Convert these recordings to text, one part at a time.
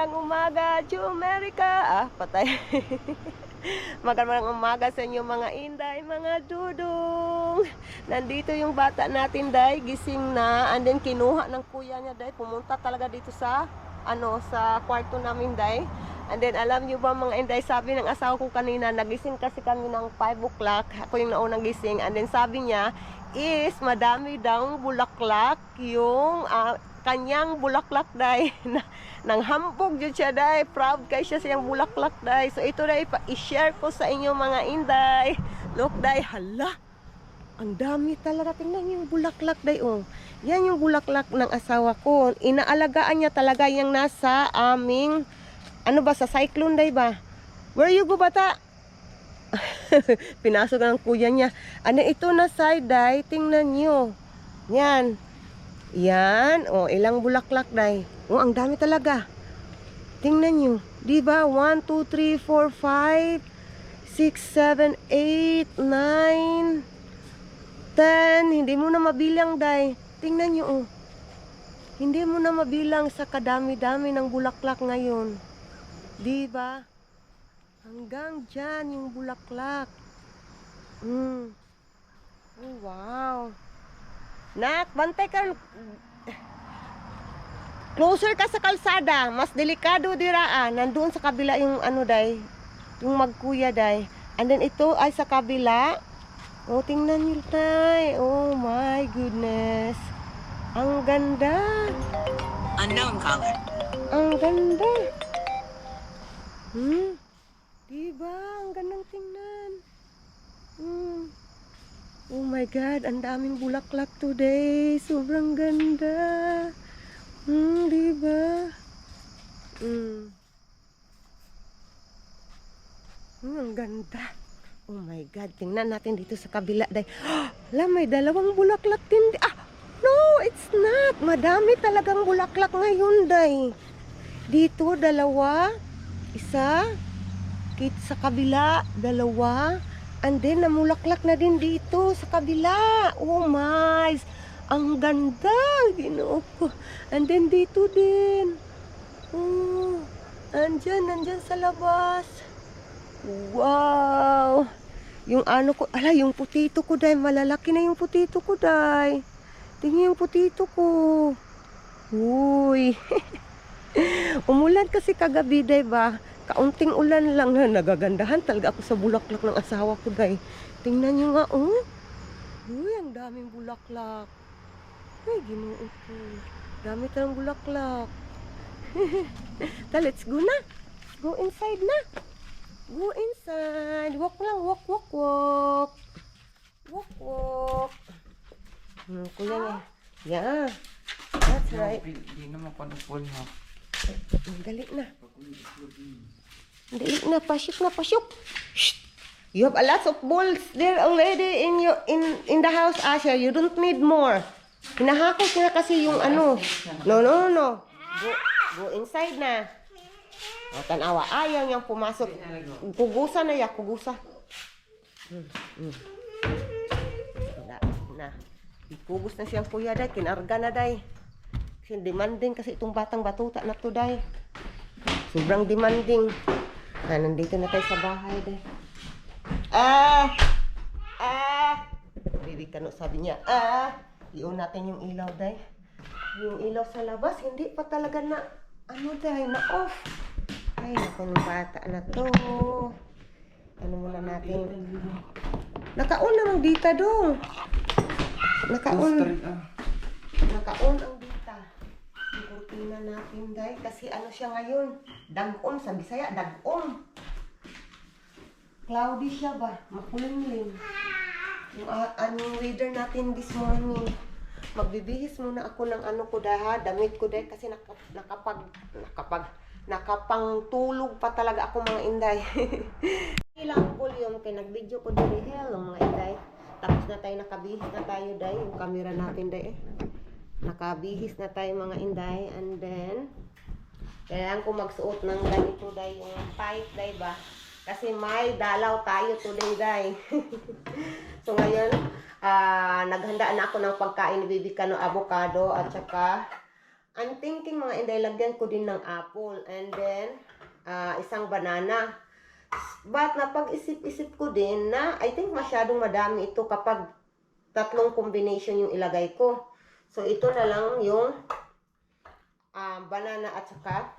magandang umaga, America. Patay. Magandang umaga sa inyo mga inday, mga dudong. Nandito yung bata natin, day, gising na. And then kinuha ng kuya niya, day, pumunta talaga dito sa sa kwarto namin, day. And then alam niyo ba mga inday, sabi ng asawa ko kanina, nagising kasi kami ng 5 o'clock. Ako yung naunang gising. And then sabi niya is madami daw bulaklak yung kanyang bulaklak, day. Nang hambog yun siya, day. Proud kay siya siyang bulaklak, day. So ito, day, i-share ko sa inyo mga inday. Look, day, hala, ang dami talaga. Tingnan yung bulaklak, day, oh. Yan yung bulaklak ng asawa ko. Inaalagaan niya talaga yung nasa aming sa cyclone, day ba? Where you go, bata? Pinasok ng kuya niya. Ito na side, day. Tingnan nyo. Yan. Yan, ilang bulaklak, day. Ang dami talaga. Tingnan nyo, di ba? 1, 2, 3, 4, 5, 6, 7, 8, 9, 10. Hindi mo na mabilang, day. Tingnan nyo, hindi mo na mabilang sa kadami-dami ng bulaklak ngayon. Di ba? Hanggang dyan yung bulaklak. Oh, wow. Nak, bantay ka. Closer ka sa kalsada. Mas delikado dira. Nandoon sa kabila yung day. Yung magkuya, day. And then ito ay sa kabila. Tingnan nyo, tay. Oh my goodness. Ang ganda. Unknown caller. Ang ganda. Diba? Ang gandang tingnan. Oh my God, ang daming bulaklak today. Sobrang ganda. Diba? Ang ganda. Oh my God, tingnan natin dito sa kabila, day. May dalawang bulaklak din. No, it's not. Madami talagang bulaklak ngayon, day. Dito, dalawa. Isa. Sa kabila, dalawa. And then, namulaklak na din dito sa kabila. Oh my! Ang ganda! Ginoo ko. And then, dito din. Nandyan sa labas. Wow! Yung ko, yung putito ko, day. Malalaki na yung putito ko, day. Tingnan yung putito ko. Uy! Umulan kasi kagabi, day ba? Kaunting ulan lang na nagagandahan talaga ako sa bulaklak ng asawa ko, day. Tingnan nyo nga, Uy, ang daming bulaklak. Ay, Ginoo ko. Dami talang bulaklak. Let's go na. Go inside na. Go inside. Walk lang, walk, walk, walk. Walk, walk. Kuya niya. Yeah. That's right. Hindi naman ko na-full, ha? Dali na. Dali na, pasyok na, pasyok. Shh. You have a lot of balls there already in the house, Asha. You don't need more. Hinahakot na kasi yung No. Go inside na. Tanawa, ayaw niyang pumasok. Kugusa na ya, kugusa. Na. Ikugos na siyang kuya, day. Kinarga na, day. Kasi demanding kasi itong batang batuta na to, day. Sobrang demanding. Nandito na tayo sa bahay, day. Bibi Kano, sabi niya, iyon natin yung ilaw, day. Yung ilaw sa labas, hindi pa talaga na, day, na off. Ay, naku, ng bata na to. Muna natin. Naka-on namang dita, dong. Naka-on ang dita. Yung kurtina natin, day. Kasi siya ngayon, dag-on, sa Bisaya, dag-on. Cloudy siya ba? Makulimlim. Yung weather natin this morning. Magbibihis muna ako ng ko, damit ko, day. Kasi nakapangtulog pa talaga ako, mga inday. Ilang volume kay nag-video ko din, hello mga inday. Tapos na tayo, nakabihis na tayo, day. Yung camera natin, day. Nakabihis na tayo, mga inday. And then, kailangan ko magsuot ng ganito, day. Yung pipe, day ba? Kasi may dalaw tayo today, day. So ngayon, naghanda na ako ng pagkain ni Bibi Kano, avocado at saka I'm thinking mga inday, lagyan ko din ng apple and then isang banana. But napag-isip-isip ko din na I think masyadong madami ito kapag tatlong combination yung ilagay ko. So ito na lang yung banana at saka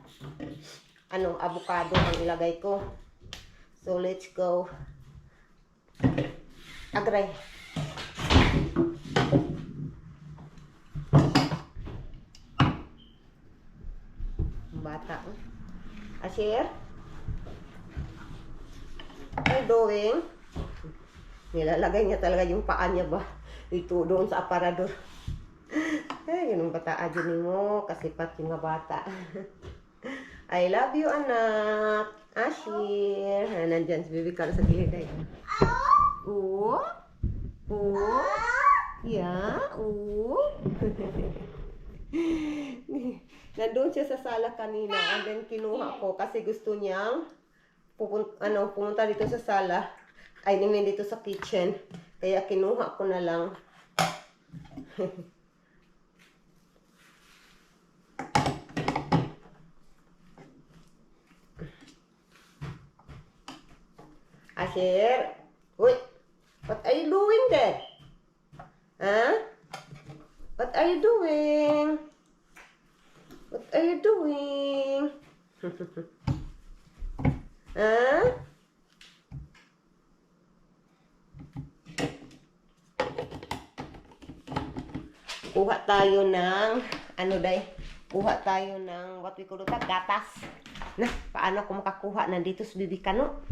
avocado ang ilagay ko. So let's go. Agray. Bata. Asher? What are you doing? Nilalagay niya talaga yung paa niya ba? Ito doon sa aparador. Ay, yun ang bata adyo mo. Kasipat yung mga bata. I love you, anak. Asher. Nandyan si baby Carl sa gilid ay. Oh? Oh? Yeah? Oh? Nandun siya sa sala kanina and then kinuha ko kasi gusto niyang pumunta dito sa sala. I mean dito sa kitchen. Kaya kinuha ko na lang. Asher, wait. What are you doing there? Huh? What are you doing? What are you doing? Huh? Kuha tayo ng, kuha tayo ng, what we call it, gatas. Na, paano ako makakuha? Nandito sa bibikano.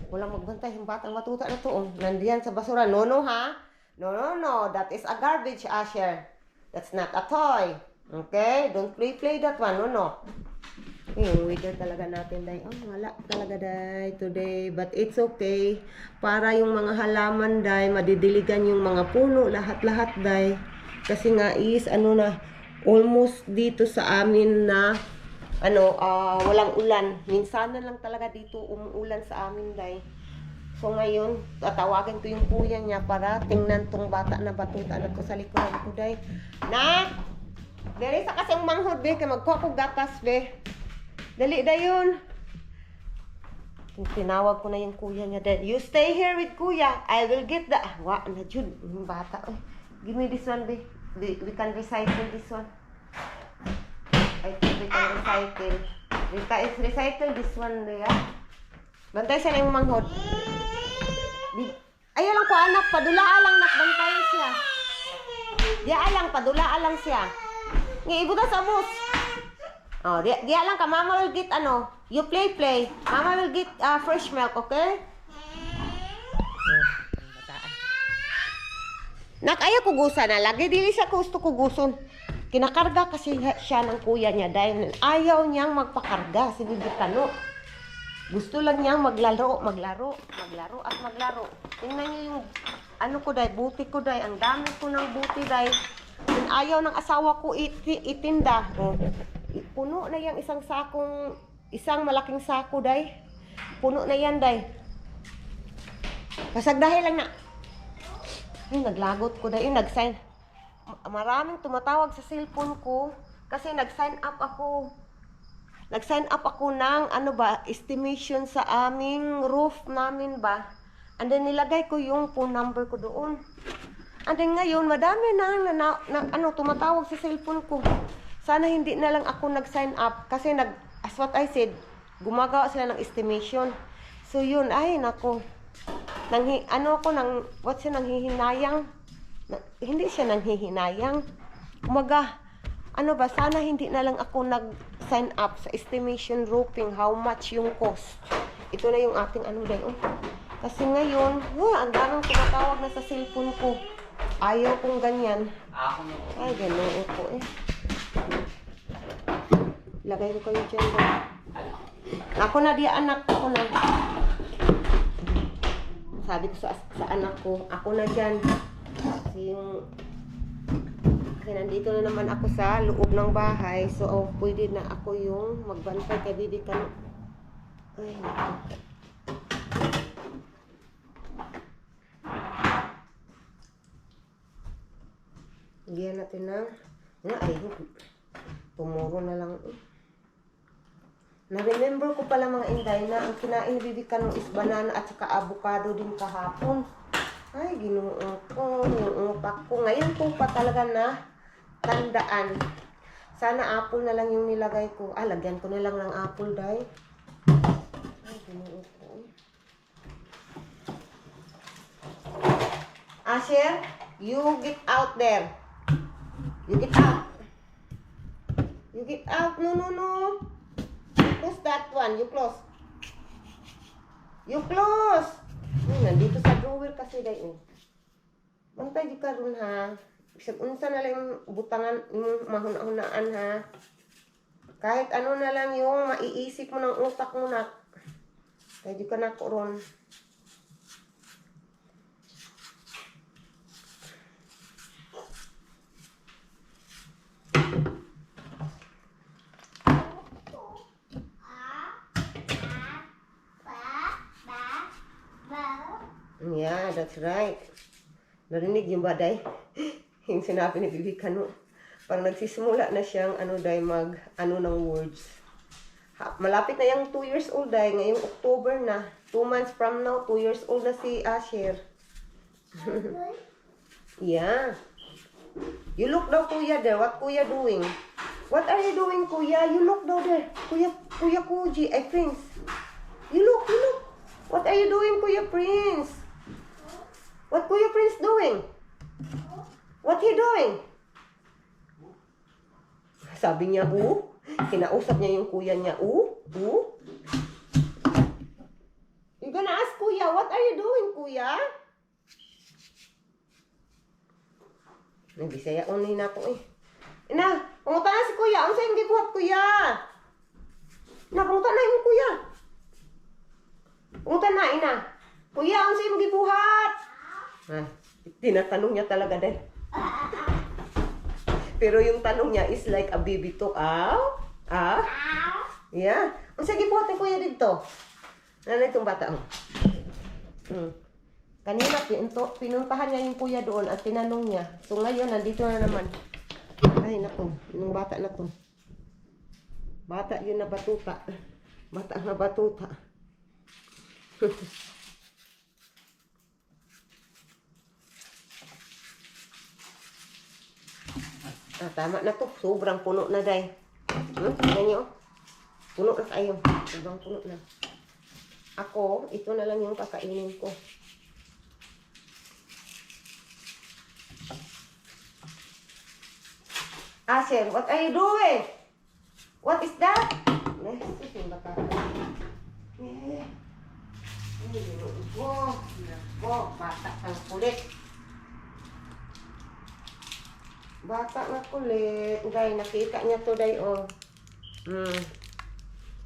Walang magbantay, yung batang matuta na to. Oh. Nandiyan sa basura. No, ha? No. That is a garbage, Asher. That's not a toy. Okay? Don't play that one. No. Yung weather talaga natin, day. Oh, wala talaga, day, today. But it's okay. Para yung mga halaman, day, madidiligan yung mga puno, lahat-lahat, day. Kasi nga is, almost dito sa amin na, walang ulan. Minsan na lang talaga dito umuulan sa amin, day. So ngayon, tatawagin ko yung kuya niya para tingnan tong bata na batuta na to sa likuran ko, day. Nak! Dali sa kasing manghod, be. Kaya magkuha ko gatas, be. Dali, dayon. Tinawag ko na yung kuya niya, day. You stay here with kuya. I will get the... na Jud. Yung bata, oh. Give me this one, be. We can recycle this one. I think we can recycle. Recycle this one, be, ah. Bantay siya na yung manghod. Ayaw lang ko, anak. Padulaan lang, nakbantay siya. Di alang, padulaan lang siya. Ibuta sa mus. Oh, di alang ka, mama will get you play. Mama will get fresh milk, okay? Nak, ayaw kugusan na. Lagi dili siya gusto kuguson. Kinakarga kasi siya ng kuya niya dahil ayaw niyang magpakarga si Bibikano. Gusto lang niyang maglaro. Tingnan niyo yung ko dahil, buti ko dahil. Ang dami ko ng buti dahil. Ayaw ng asawa ko itinda. Puno na yung isang malaking sako, day. Puno na yan, day. Kasag dahil lang na. Ay, naglagot ko, day. Nag-sign. Maraming tumatawag sa cellphone ko kasi nag-sign up ako. Nag-sign up ako ng, estimation sa aming roof namin ba. And then nilagay ko yung phone number ko doon. And then ngayon, madami na tumatawag sa cellphone ko. Sana hindi na lang ako nag-sign up. Kasi as what I said, gumagawa sila ng estimation. So yun, ay nako. Nanghihinayang. Hindi siya nanghihinayang. Umaga, sana hindi na lang ako nag-sign up sa estimation roofing, how much yung cost. Ito na yung ating Kasi ngayon, ang daming tumatawag na sa cellphone ko. Ayaw kong ganyan. Ay, gano'n po eh. Lagay ko kayo dyan ba? Ako na di anak. Ako na. Sabi ko sa anak ko, ako na dyan. Kasi nandito na naman ako sa loob ng bahay. So, pwede na ako yung magbantay kay Bibi Kano. Ay, naku. Lagyan natin ng Tomorrow na lang. Na-remember ko pala mga Inday na ang kinain ni Bibi Kanong is banana at saka avocado din kahapon. Ay, ginoo ko. Yung utak ko. Ngayon ko pa talaga na tandaan. Sana apple na lang yung nilagay ko. Ah, lagyan ko na lang ng apple, Day. Ay, ginoo ko. Asher, you get out there. You get out. You get out. No, no, no. You close that one. You close. You close. Nandito sa drawer kasi day. Bantay di ka ron ha. Bisag unsa na lang yung butangan, yung mahuna-hunaan ha. Kahit ano na lang yung maiisip mo ng utak mo na. Kaya di ka na ko ron. Yeah, that's right. Narinig yung baday? Yung sinabi ni Bibi Kano. Parang nagsisimula na siyang ng words. Malapit na yung 2 years old day. Ngayong October na. 2 months from now, 2 years old na si Asher. Yeah. You look daw, Kuya, there. What Kuya doing? What are you doing, Kuya? You look daw there. Kuya Kuji, ay Prince. You look. What are you doing, Kuya Prince? What Kuya Prince doing? What he doing? Sabi niya, kinausap niya yung kuya niya, You're gonna ask Kuya, what are you doing, Kuya? Nagbisaya unin na ko eh. Ina, pumunta na si Kuya. Ano sa'yo gibuhat, Kuya? Ina, pumunta na yung Kuya. Pumunta na, Ina. Kuya, ano sa'yo gibuhat? Tinatanong niya talaga dahil. Pero yung tanong niya is like a baby talk. Yeah. Ang sige po ating Kuya dito. Nanay itong bata. Kanina pinuntahan niya yung Kuya doon at tinanong niya. So ngayon, nandito na naman. Ay naku, yung bata na to. Bata yun na batuta. Bata na batuta. Tama na to. Sobrang puno na, Day. Tignan niyo. Puno na kayo. Sobrang puno na. Ako, ito na lang yung kakainin ko. Asher, what are you doing? What is that? Yung bata. Bata ang kulit. Bata na kulit. Day, nakita niya to, Day,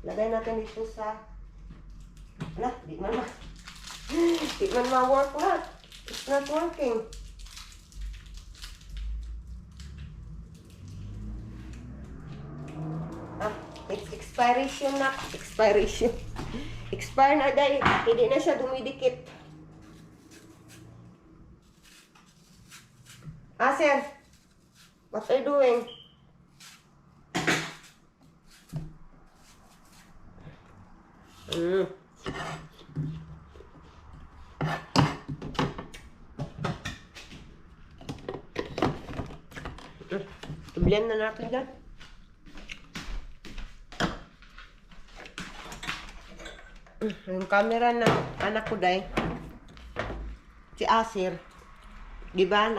Lagay natin dito sa... di man ma-work na. It's not working. It's expiration na. Expiration. Expire na, Day. Hindi na siya dumidikit. Asher, what are you doing? Blend na natin dyan. Yung camera ng anak ko, Day. Si Asir. Diba,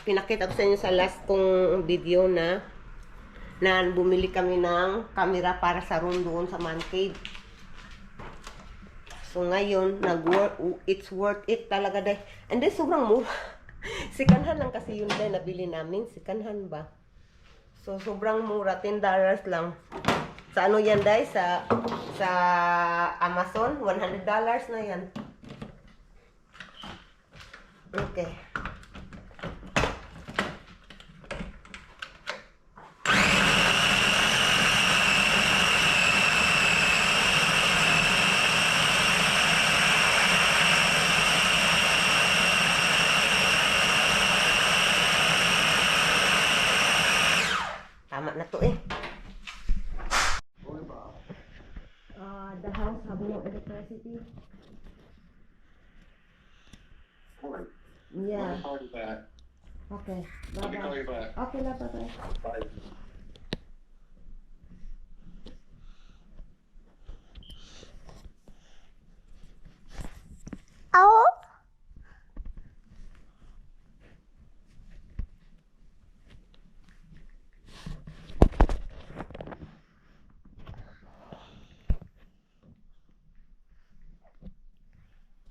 pinakita ko sa inyo sa last kong video na bumili kami ng camera para sa room doon sa man cave. So ngayon, it's worth it talaga, Day. And then, sobrang mura. Sikanhan lang kasi yun, Day, nabili namin. Sikanhan ba? So, sobrang mura. $10 lang. Sa ano yan, Day? Sa Amazon, $100 na yan. Okay. Tama na to. sabi ng electricity. Alright, Yeah. I'll call you back. Okay. Let me call Bye-bye. you back. Okay lang, bye-bye. Bye. Oh!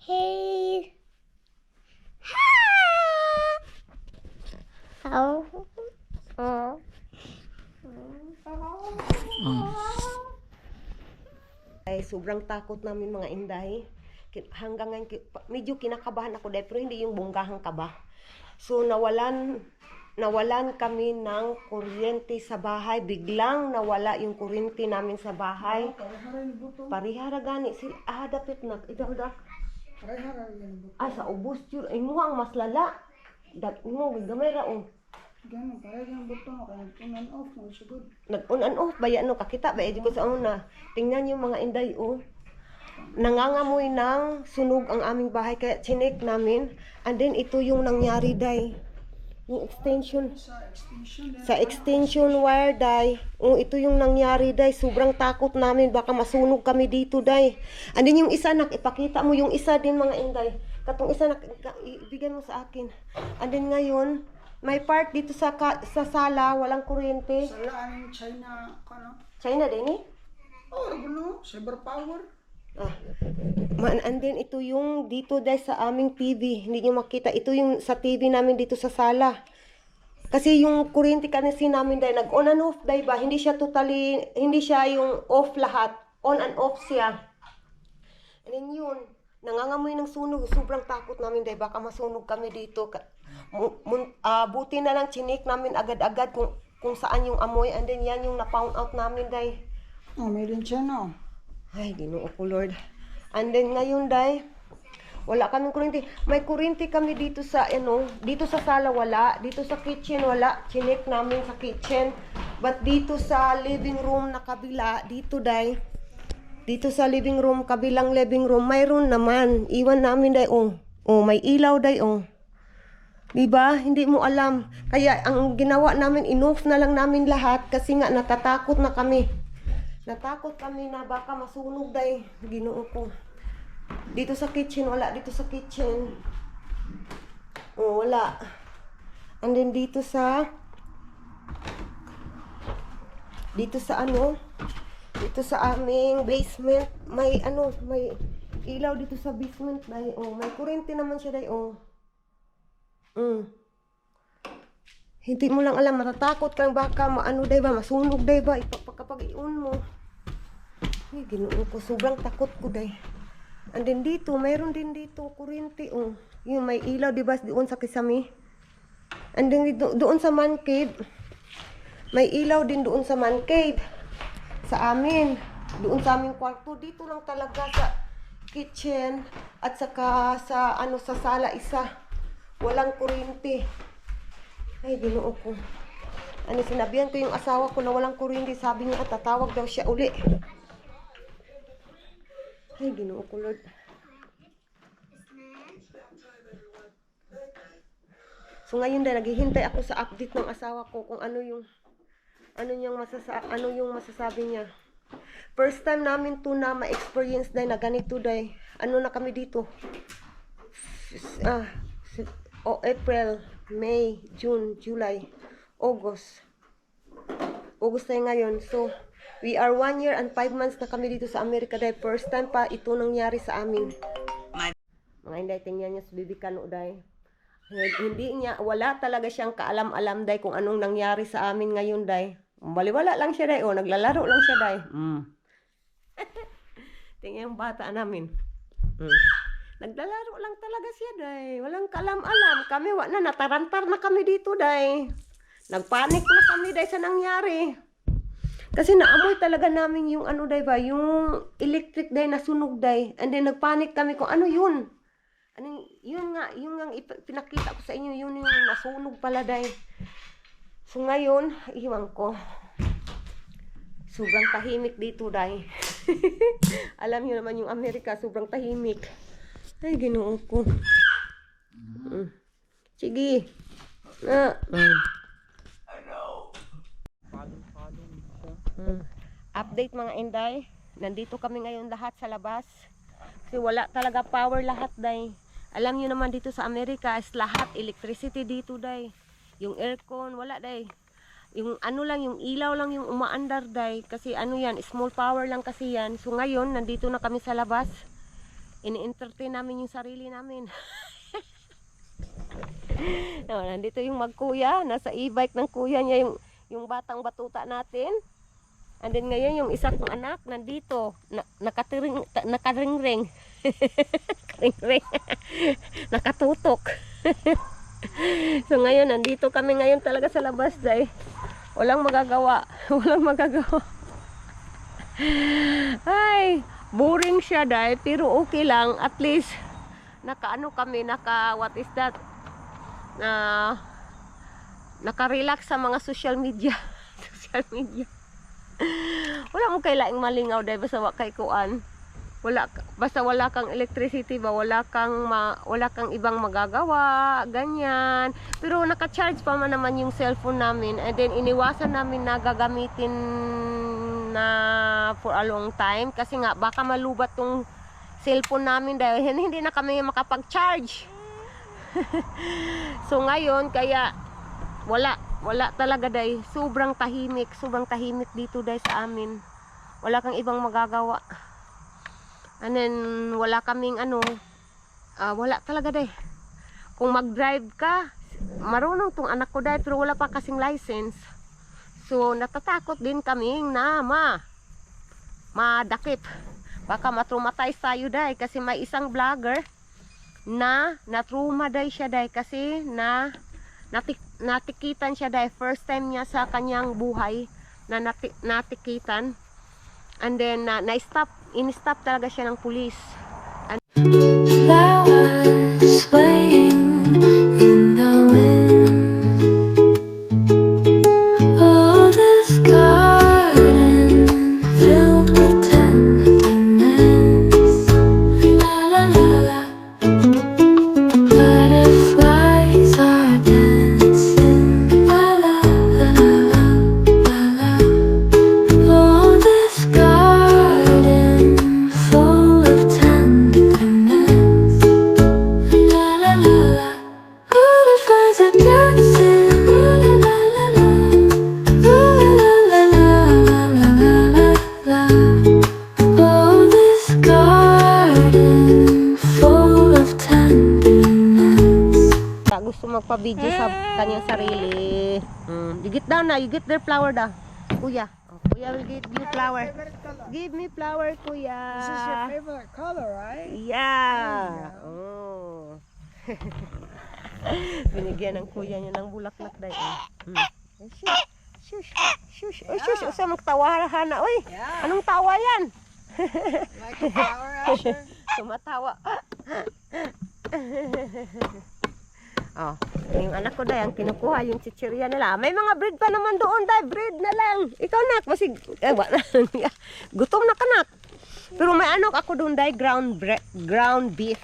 Hey! Oh. Oh. Ay, sobrang takot namin mga inday. Hanggang ngayon, medyo kinakabahan ako dahil pero hindi yung bunggahang kaba. So, nawalan kami ng kuryente sa bahay. Biglang nawala yung kuryente namin sa bahay. Parihara gani. Dapit na. Idak. Sa ubos yun. Ay mo ang mas lala. Mo, gamay raong. Gano'n, parang yung button o kaya nag-on off mo, sigod. Nag-on and off, baya no, kakita, baya di ko sa una. Tingnan yung mga inday, oh. Nangangamoy ng sunog ang aming bahay, kaya chinek namin. And then, ito yung nangyari, day. Yung extension. Sa extension wire, day. Oh, ito yung nangyari, day. Sobrang takot namin, baka masunog kami dito, day. And then, yung isa, ipakita mo yung isa din, mga inday. Katong isa, ibigyan mo sa akin. And then, ngayon, may part dito sa sala, walang kuryente. Sala ang China, ano? China din eh? Oh, ano? Cyber power. And then ito yung dito dahil sa aming TV. Hindi nyo makita. Ito yung sa TV namin dito sa sala. Kasi yung kuryente kasi namin dahil nag-on and off dahil ba? Hindi siya yung off lahat. On and off siya. And then yun, nangangamoy ng sunog. Sobrang takot namin dahil baka masunog kami dito. Buti na lang chinik namin agad-agad kung saan yung amoy. And then yan yung na-found out namin dahil. Oh, made in China. Ay, Ginoo ko Lord. And then ngayon dahil wala kaming kuryente. May kuryente kami dito sa dito sa sala wala, dito sa kitchen wala. Chinek namin sa kitchen. But dito sa living room na kabila, dito dahil dito sa living room, kabilang living room, mayroon naman. Iwan namin dahil may ilaw dahil Diba? Hindi mo alam. Kaya ang ginawa namin, inoff na lang namin lahat kasi nga natatakot na kami. Natakot kami na baka masunog dahil Ginoo ko. Dito sa kitchen, wala. Dito sa kitchen. Wala. And then dito sa dito sa aming basement, may ilaw dito sa basement dahil may kuryente naman siya dahil Hindi mo lang alam, matatakot kang baka ba, masunog ba, kapag i-on mo. Ay, Ginoo ko, sobrang takot ko day. And then dito, mayroon din dito, kuryente, Yun, may ilaw, diba, doon sa kisame. And then doon sa man cave, may ilaw din doon sa man cave. Sa amin, doon sa aming kwarto, dito lang talaga sa kitchen, at saka sa sala isa. Walang kuryente. Ay, Ginoo ko. Sinabihan ko yung asawa ko na walang kuryente. Sabi niya, tatawag daw siya uli. Ay, Ginoo ko, Lord. So, ngayon dahil naghihintay ako sa update ng asawa ko kung ano yung masasabi niya. First time namin to na ma-experience dahil na ganito dahil. Na kami dito? April, May, June, July, August. August tayo ngayon. So, we are 1 year and 5 months na kami dito sa Amerika dahil first time pa ito nangyari sa amin. Mga inday, tingnan niya sa Bibi Kano dahil. Wala talaga siyang kaalam-alam dahil kung anong nangyari sa amin ngayon dahil. Baliwala lang siya dahil. Naglalaro lang siya dahil. Tingnan yung bata namin. Naglalaro lang talaga siya, day. Walang kalam-alam. Kami, natarantar na kami dito, day. Nagpanik na kami, day, sa nangyari. Kasi naamoy talaga namin yung day ba, yung electric, day, nasunog, day. And then, nagpanik kami kung ano yun. Yun nga, pinakita ko sa inyo, yun yung nasunog pala, day. So, ngayon, iwan ko. Sobrang tahimik dito, day. Alam niyo naman yung Amerika, sobrang tahimik. Ay, Ginoo ko. Sige. Update mga Inday. Nandito kami ngayon lahat sa labas. Kasi wala talaga power lahat, day. Alam niyo naman dito sa Amerika is lahat electricity dito, day. Yung aircon, wala, day. Yung ano lang, yung ilaw lang yung umaandar, day. Kasi ano yan, small power lang kasi yan. So ngayon, nandito na kami sa labas. Ini-entertain namin yung sarili namin. No, nandito yung magkuya. Nasa e-bike ng kuya niya yung batang batuta natin. And then ngayon yung isa kong anak nandito. Nakaring-ring. Nakaring-ring. Nakatutok. So ngayon, nandito kami ngayon talaga sa labas, day. Walang magagawa. Walang magagawa. Ay, boring siya, day. Pero okay lang. At least, naka-ano kami, what is that? Naka-relax sa mga social media. Social media. Wala mo kay laing malingaw, day. Basta kay kuan. Basta wala kang electricity ba, wala kang ibang magagawa, ganyan. Pero naka-charge pa man naman yung cellphone namin, and then iniwasan namin na gagamitin na for a long time kasi nga baka malubat tong cellphone namin dahil hindi na kami makapag-charge. So ngayon kaya wala talaga, day. Sobrang tahimik dito, day, sa amin. Wala kang ibang magagawa. And then, wala kaming wala talaga, day. Kung mag-drive ka, marunong tong anak ko, day, pero wala pa kasing license. So, natatakot din kami na madakip. Baka matraumatize tayo, day, kasi may isang vlogger na natrauma, day, siya, day, kasi natikitan siya, day. First time niya sa kanyang buhay na natikitan. And then, in-stop talaga siya ng pulis. Flowers swaying in the wind. Oh, this garden filled with tenderness. La la la la. Butterflies are dancing. La la la la la la. Oh, this garden full of tenderness. La la la la. Butterflies are dancing. La la la la. La la la la la la. Oh, this garden full of tenderness. Gusto magpa-video sa kanyang sarili. You get down na, you get their flower da. Kuya. Oh, kuya will give you flower. Favorite color. Give me flower, kuya. This is your favorite color, right? Yeah. Oh. Binigyan ng kuya niya ng bulaklak, day. Shush. Shush. Oy, shush. Usa magtawahan na. Oy. Yeah. Anong tawa yan? Like a flower, Asher? Tumatawa. Oh, yung anak ko, day, ang kinukuha yung chichirya nila. May mga breed pa naman doon, day. Breed na lang. Ikaw, nak, basig. Gutom na ka, nak. Pero may ako doon, day, ground beef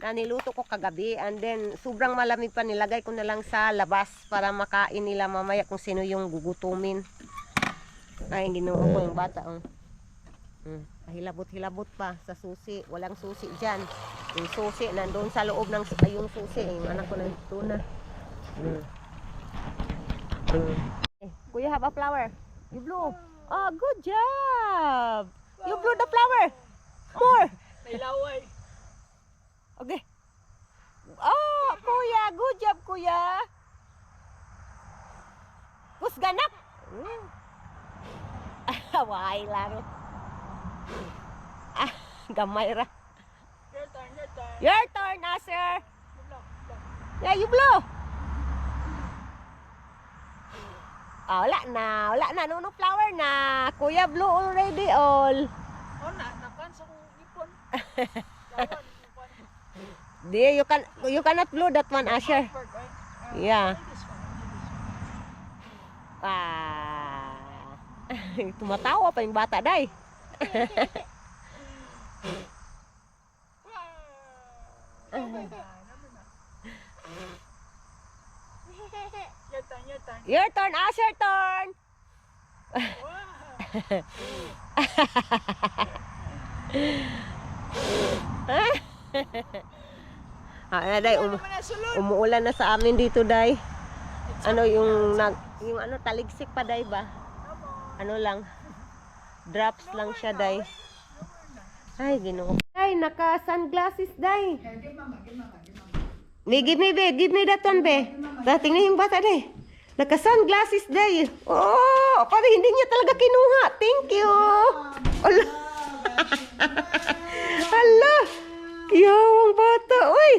na niluto ko kagabi. And then, sobrang malamig pa, nilagay ko na lang sa labas para makain nila mamaya kung sino yung gugutumin. Ay, ginawa ko yung bata. Hilabot-hilabot pa sa susi. Walang susi dyan. Yung susi, nandun sa loob ng yung susi. Yung anak ko nandito na. Kuya, have a flower. You blow. Oh, good job. You blow the flower. More. May laway. Okay. Oh, kuya. Good job, kuya. Kusganak. Why, laro. Gamay ra. Your turn, your turn. Your turn, Nasir. Yeah, you blow. Wala na. No flower na. Kuya blow already all. Oh, nakansa kong ipon. Di, you cannot blow that one, Asher. Yeah. Ah. Tumatawa pa yung bata, day. Your turn, your turn. Day, umuulan na sa amin dito, day. Ano yung taligsik pa, day ba? Ano lang, drops lang siya, day. Ay, Ginoo. Day, naka sunglasses, day. Give mama. Give me that one, be. Tingnan yung bata, day. Naka sunglasses, day. Oh, parang hindi niya talaga kinuha. Thank you. Ala. Ala. Kiyawang bata, uy.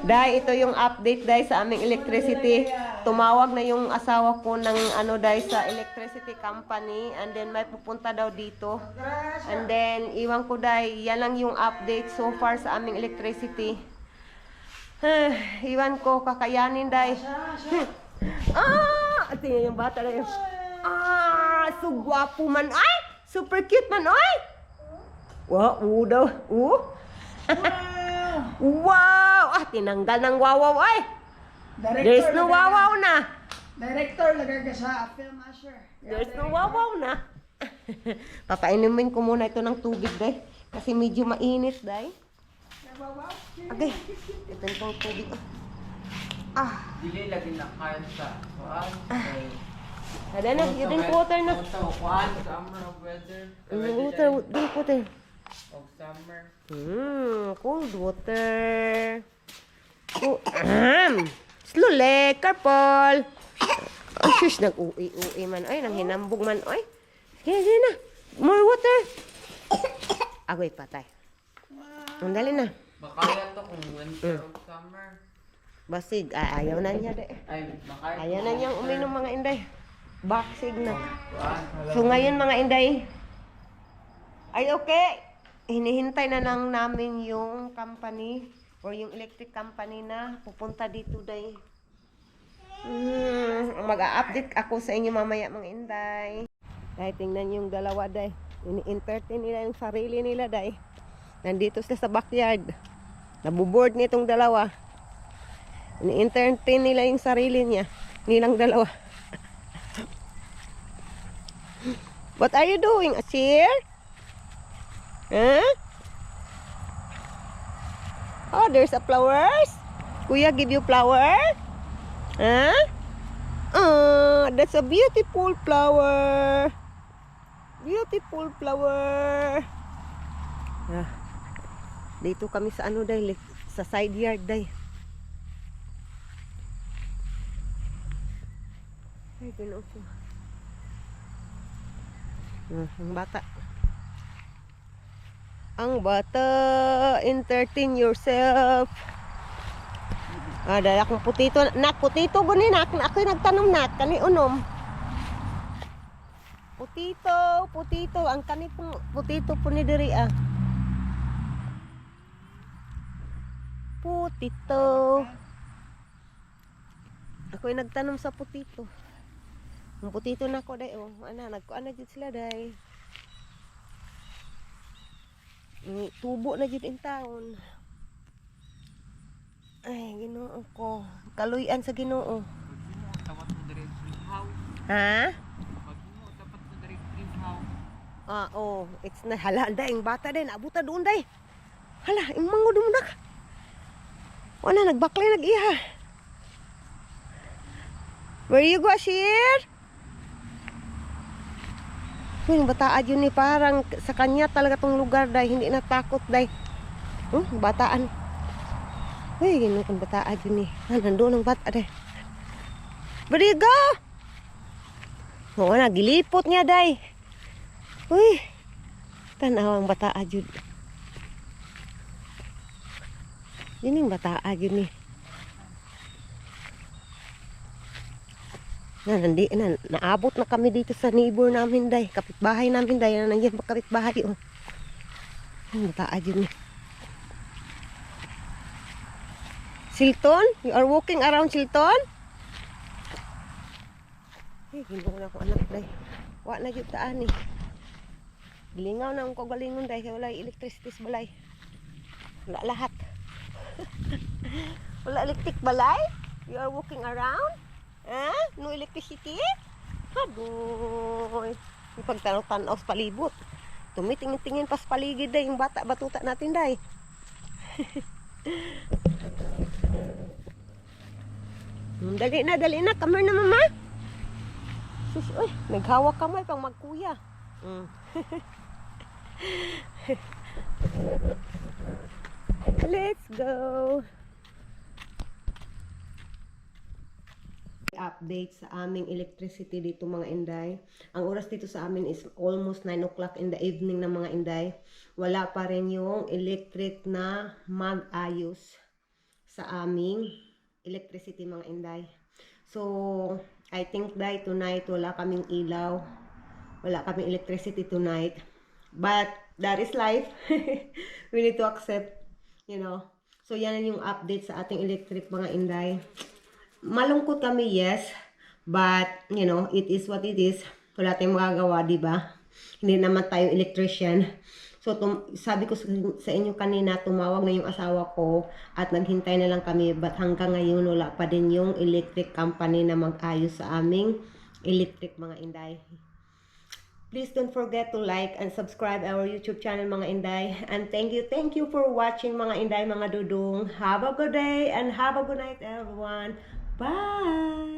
Day, ito yung update, day, sa aming electricity. Tumawag na yung asawa ko ng day, sa electricity company, and then may pupunta daw dito, and then iwan ko, day, yan lang yung update so far sa aming electricity. Iwan ko, kakayanin, day. Tingnan yung bata, day. So gwapo man, ay, super cute man, ay. Wow, daw. Wow! Tinanggal ng wawaw, ay! There's no wawaw na. Director, lagay ka sa film usher. There's no wawaw na. Papainumin ko muna ito ng tubig, day. Kasi medyo mainit, day. Okay. Ito itong tubig. Dili lagi na kayo sa kuan. Ada na, you drink water na. Kuan, summer of weather. Water, drink water. Of summer. Cold water. Slowly, careful. Ay, shush, nag-ui-ui man. Ay, nang hinambog man. Ay, sige na. More water. Agoy, patay. Dali na. Makaya to kung winter of summer. Basig, ayaw na niya. Ay, makaya. Ayaw na niyang uminom, mga inday. Baksig na. Kuan. So ngayon, mga inday, ay okay. Hinihintay na lang namin yung company or yung electric company na pupunta dito, day. Mag-a-update ako sa inyo mamaya, mga inday. Dahil tingnan yung dalawa, day. Ini-entertain nila yung sarili nila, day. Nandito sila sa backyard. Nabuboard nitong dalawa. Ini-entertain nila yung sarili nilang dalawa. What are you doing, Asir? Huh? Oh, there's a flowers. Kuya give you flower? Huh? That's a beautiful flower. Beautiful flower. Dito kami sa day, sa side yard, day. Ay, Ginoo ko. Ang bata. Ang bata, entertain yourself. Dala akong putito. Nak, putito guni, nak. Ako'y nagtanom, nak. Kani unom. Putito. Ang kani pong putito po ni diri, Putito. Ako'y nagtanom sa putito. Ang putito na ko, day. Nagkuan na dyan sila, day. Tubo na dyan in taon. Ay, Ginoo ko. Kaluyan sa Ginoo. Dapat mo dire greenhouse. Ha? Pagmo dapat mo dire greenhouse. It's na hala, day. Ang bata, day. Naabuta doon, day. Hala, yung mango dumunak. Wala, nagbaklay, nag-iha. Where you go, Ashir? Yung bataan yun parang sa kanya talaga tong lugar, day. Hindi natakot, day. Bataan. Uy, gano'n kong bataan yun, nandun ang bata, day. Where you go? Oo na, gilipot niya, day. Uy, tanaw ang bataan yun. Yun yung bataan yun, Naabot na kami dito sa neighbor namin, day. Kapitbahay namin, day. Nandiyan pa kapitbahay, Yung bataan yun, Silton? You are walking around Silton? Ginoo na ko anak day. Wa na jud taan eh. Gilingaw na ang kagalingon day kay walay electricity sa balay. Wala lahat. Wala electric balay? You are walking around? No electricity? Adoy. Yung pagtanaw-tanaw sa palibot. Tumitingin-tingin pa sa paligid day yung bata batuta natin day. Dali na, come here na mama. Sus, uy, naghawak kamay pang magkuya. Let's go. Update sa aming electricity dito mga inday. Ang oras dito sa amin is almost 9 o'clock in the evening na mga inday. Wala pa rin yung electric na mag-ayos sa aming electricity mga inday. So, I think day tonight wala kaming ilaw. Wala kaming electricity tonight. But that is life. We need to accept, you know. So, yan yung update sa ating electric mga inday. Malungkot kami, yes. But, you know, it is what it is. Wala tayong magagawa, di ba? Hindi naman tayo electrician. So, sabi ko sa inyo kanina, tumawag na yung asawa ko at naghintay na lang kami. But hanggang ngayon, wala pa din yung electric company na mag-ayos sa aming electric mga inday. Please don't forget to like and subscribe our YouTube channel mga inday. And thank you for watching mga inday, mga dudong. Have a good day and have a good night everyone. Bye!